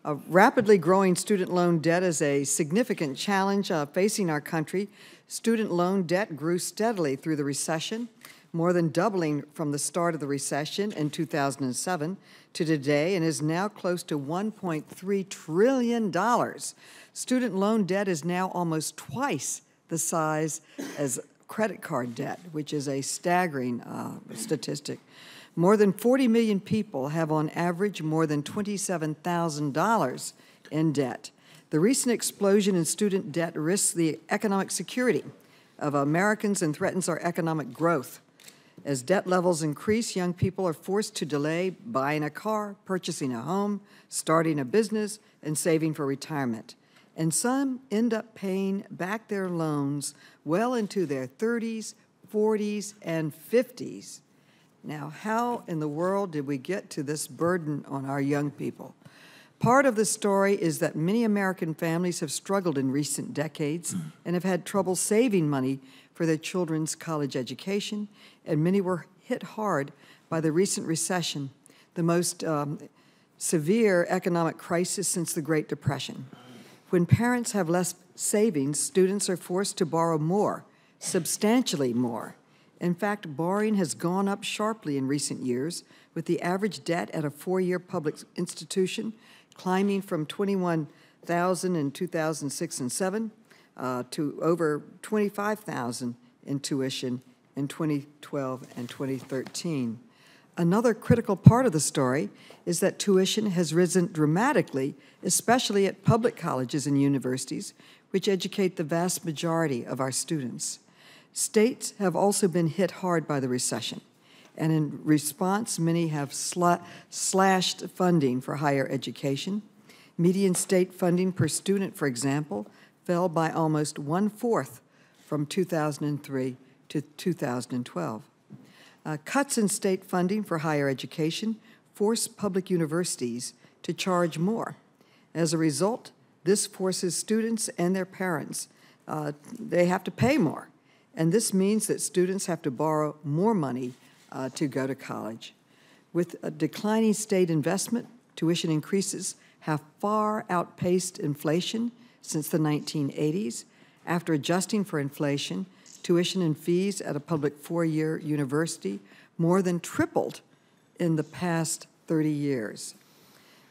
A rapidly growing student loan debt is a significant challenge facing our country. Student loan debt grew steadily through the recession, more than doubling from the start of the recession in 2007 to today, and is now close to $1.3 trillion. Student loan debt is now almost twice the size as credit card debt, which is a staggering statistic. More than 40 million people have on average more than $27,000 in debt. The recent explosion in student debt risks the economic security of Americans and threatens our economic growth. As debt levels increase, young people are forced to delay buying a car, purchasing a home, starting a business, and saving for retirement. And some end up paying back their loans well into their 30s, 40s, and 50s. Now, how in the world did we get to this burden on our young people? Part of the story is that many American families have struggled in recent decades and have had trouble saving money for their children's college education, and many were hit hard by the recent recession, the most severe economic crisis since the Great Depression. When parents have less savings, students are forced to borrow more, substantially more. In fact, borrowing has gone up sharply in recent years, with the average debt at a four-year public institution climbing from $21,000 in 2006 and 7 to over $25,000 in tuition in 2012 and 2013. Another critical part of the story is that tuition has risen dramatically, especially at public colleges and universities, which educate the vast majority of our students. States have also been hit hard by the recession, and in response, many have slashed funding for higher education. Median state funding per student, for example, fell by almost 1/4 from 2003 to 2012. Cuts in state funding for higher education force public universities to charge more. As a result, this forces students and their parents, they have to pay more. And this means that students have to borrow more money to go to college. With a declining state investment, tuition increases have far outpaced inflation since the 1980s. After adjusting for inflation, tuition and fees at a public four-year university more than tripled in the past 30 years.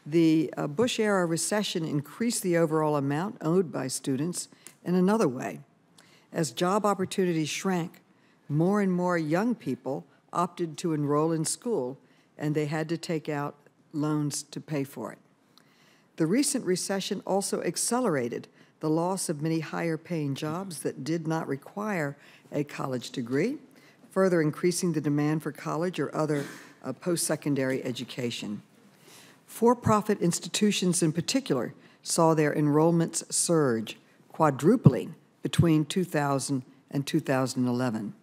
The Bush-era recession increased the overall amount owed by students in another way. As job opportunities shrank, more and more young people opted to enroll in school, and they had to take out loans to pay for it. The recent recession also accelerated the loss of many higher-paying jobs that did not require a college degree, further increasing the demand for college or other post-secondary education. For-profit institutions in particular saw their enrollments surge, quadrupling between 2000 and 2011.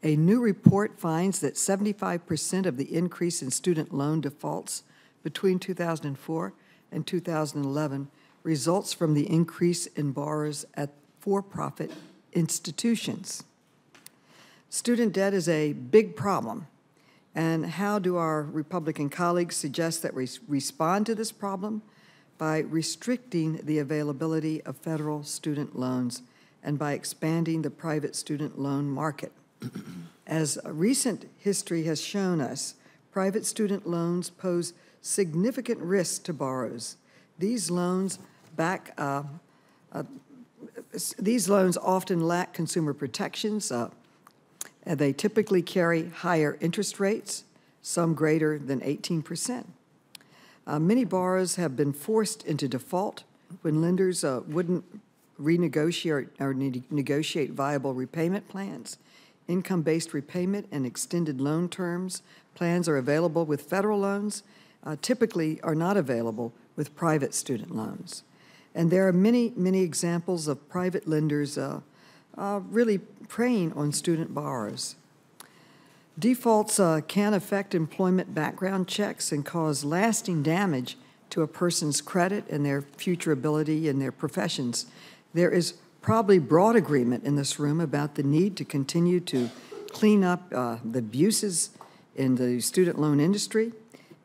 A new report finds that 75% of the increase in student loan defaults between 2004 and 2011 results from the increase in borrowers at for-profit institutions. Student debt is a big problem, and how do our Republican colleagues suggest that we respond to this problem? By restricting the availability of federal student loans and by expanding the private student loan market. As recent history has shown us, private student loans pose significant risks to borrowers. These loans often lack consumer protections. They typically carry higher interest rates, some greater than 18%. Many borrowers have been forced into default when lenders wouldn't renegotiate or negotiate viable repayment plans. Income-based repayment and extended loan terms plans are available with federal loans, typically are not available with private student loans. And there are many, many examples of private lenders really preying on student borrowers. Defaults can affect employment background checks and cause lasting damage to a person's credit and their future ability in their professions. There is probably broad agreement in this room about the need to continue to clean up the abuses in the student loan industry.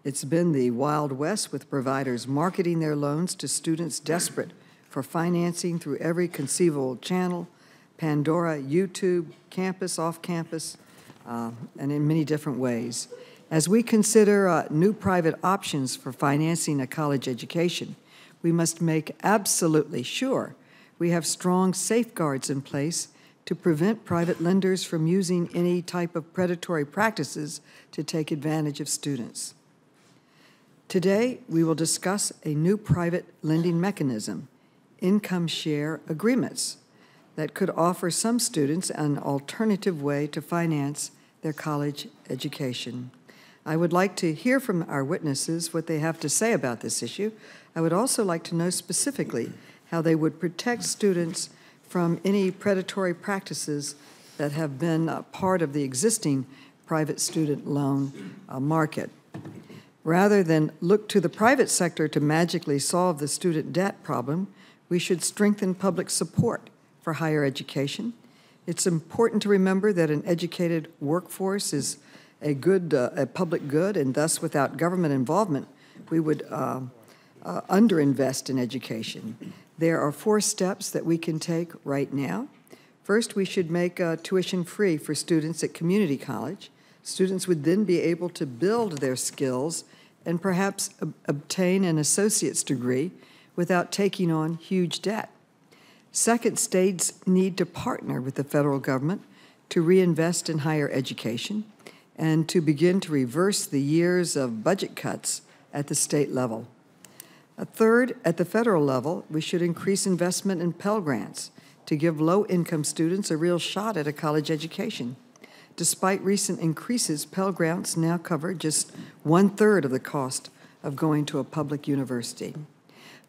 It's been the Wild West, with providers marketing their loans to students desperate for financing through every conceivable channel: Pandora, YouTube, campus, off-campus, and in many different ways. As we consider new private options for financing a college education, we must make absolutely sure we have strong safeguards in place to prevent private lenders from using any type of predatory practices to take advantage of students. Today, we will discuss a new private lending mechanism, income share agreements, that could offer some students an alternative way to finance their college education. I would like to hear from our witnesses what they have to say about this issue. I would also like to know specifically how they would protect students from any predatory practices that have been part of the existing private student loan market. Rather than look to the private sector to magically solve the student debt problem, we should strengthen public support for higher education. It's important to remember that an educated workforce is a public good, and thus without government involvement, we would underinvest in education. There are 4 steps that we can take right now. First, we should make tuition free for students at community college. Students would then be able to build their skills and perhaps obtain an associate's degree without taking on huge debt. Second, states need to partner with the federal government to reinvest in higher education and to begin to reverse the years of budget cuts at the state level. Third, at the federal level, we should increase investment in Pell Grants to give low-income students a real shot at a college education. Despite recent increases, Pell Grants now cover just 1/3 of the cost of going to a public university.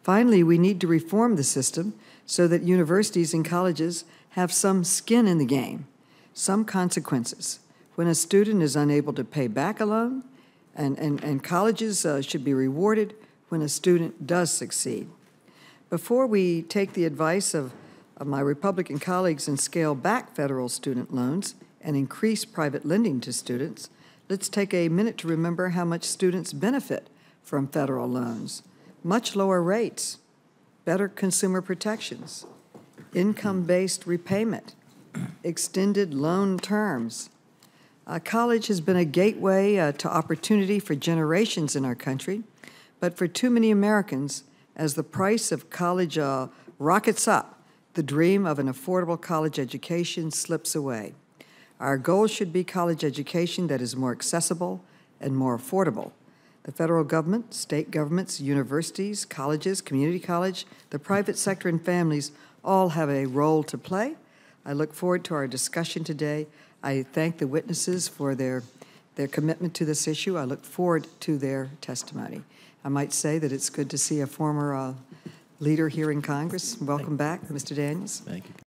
Finally, we need to reform the system so that universities and colleges have some skin in the game, some consequences. When a student is unable to pay back a loan, and colleges should be rewarded when a student does succeed. Before we take the advice of my Republican colleagues and scale back federal student loans and increase private lending to students, let's take a minute to remember how much students benefit from federal loans. Much lower rates, better consumer protections, income-based repayment, extended loan terms. College has been a gateway to opportunity for generations in our country, but for too many Americans, as the price of college rockets up, the dream of an affordable college education slips away. Our goal should be college education that is more accessible and more affordable. The federal government, state governments, universities, colleges, community college, the private sector, and families all have a role to play. I look forward to our discussion today. I thank the witnesses for their commitment to this issue. I look forward to their testimony. I might say that it's good to see a former leader here in Congress. Welcome back, Mr. Daniels. Thank you.